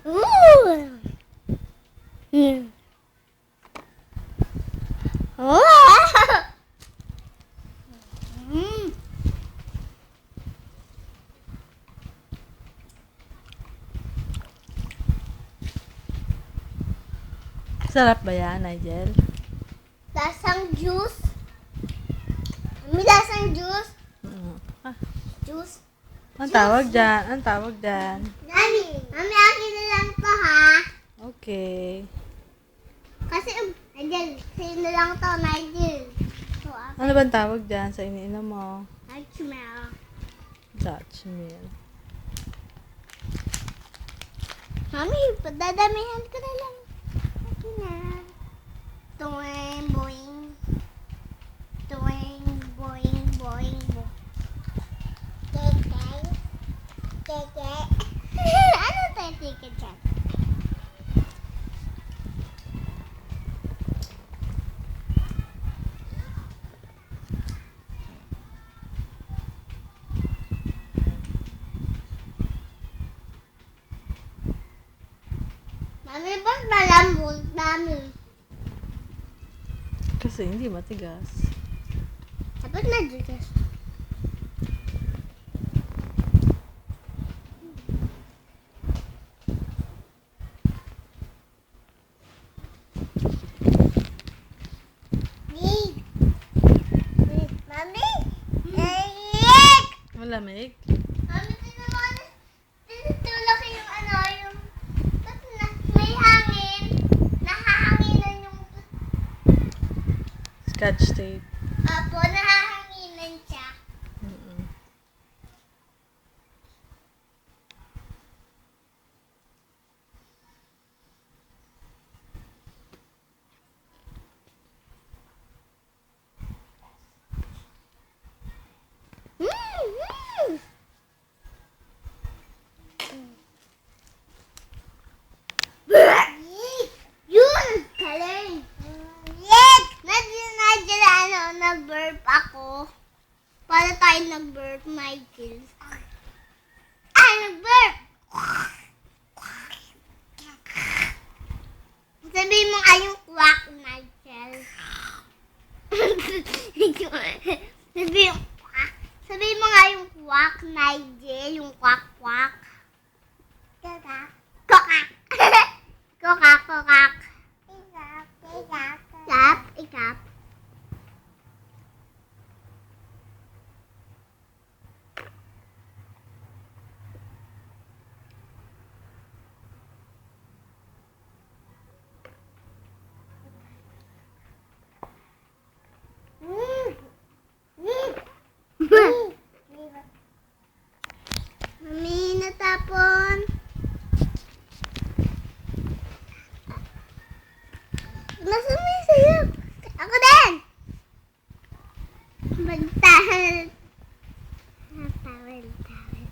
Ooh. Oh. Sarap ba yan, Nigel? Lasang juice. May lasang juice. Ah, Juice. ang tawag dyan? Ang tawag dyan? Mami, akin na lang to ha. Okay. Kasi, Nigel, sa'yo na lang to, Nigel. So, Ano ba ang tawag dyan sa iniinom mo? I smell. Dutch meal. Mami, padadamihan ko na lang. Okay na. Tuwing, boing. Tuwing, boing, boing, boing. Teke. Teke. Ano tayo teke dyan? Mami, ba't malambot? Mami. Kasi hindi matigas. Dapat madigas. Mami! Ayik! Malamig? Mami, tinutulak yung ano, yung... Ba't may hangin? Nahahanginan yung... Scotch tape. Apo, nahahanginan siya. Mm-mm. Yun! Galing! Yes! Nigel, ano, nag-burp ako. Para tayo nag-burp, Nigel. Ay, nag-burp! Sabihin mo nga yung quack, Nigel. Sabihin mo, sabihin mo nga yung quack, Nigel. Yung quack-quack. Kokak. Kokak, kokak. Ikap, ikap. Mami, natapon. Nasaan mo yung sayo? Ako din! Tawel. Tawel, tawel.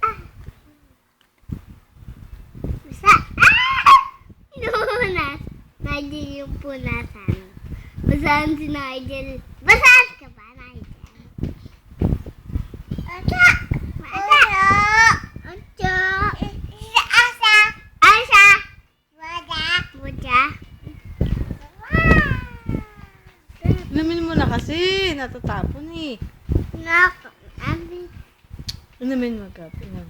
Ah! Basta. Ah! Inuunas. Nigel yung punasan. Basahan si Nigel. Basahan ka ba, Nigel? Ata! Ata! Ata! Asa! Asa! Buja. Inumin mo na kasi. Natatapon eh. Nak. Abi. Inumin mo, Kap. Inum.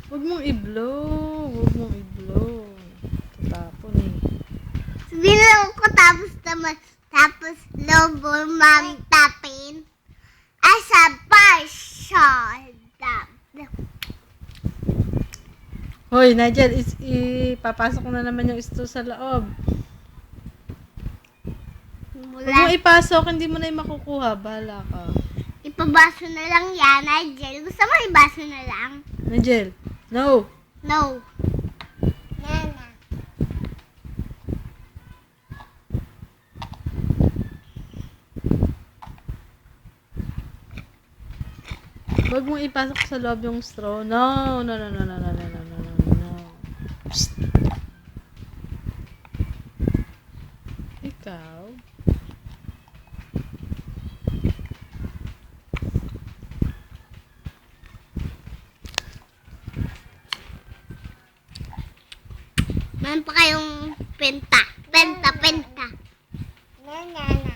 Huwag mong i-blow. Huwag mong i-blow. Tatapon eh. Sabihin ko tapos lobo mami tapin. Asa partial. Hoy, Nigel, ipapasok na naman yung isto sa loob. Huwag mo Mula. ipasok, hindi mo na yung makukuha. Bahala ka. Ipabaso na lang yan, Nigel. Gusto mo ibaso na lang? Nigel, no. No. Nana. Huwag mong ipasok sa loob yung straw. No, no, no, no, no, no, no, no, no, no, no. Psst. Ikaw? Meron pa kayong penta. Penta. Na, na, na.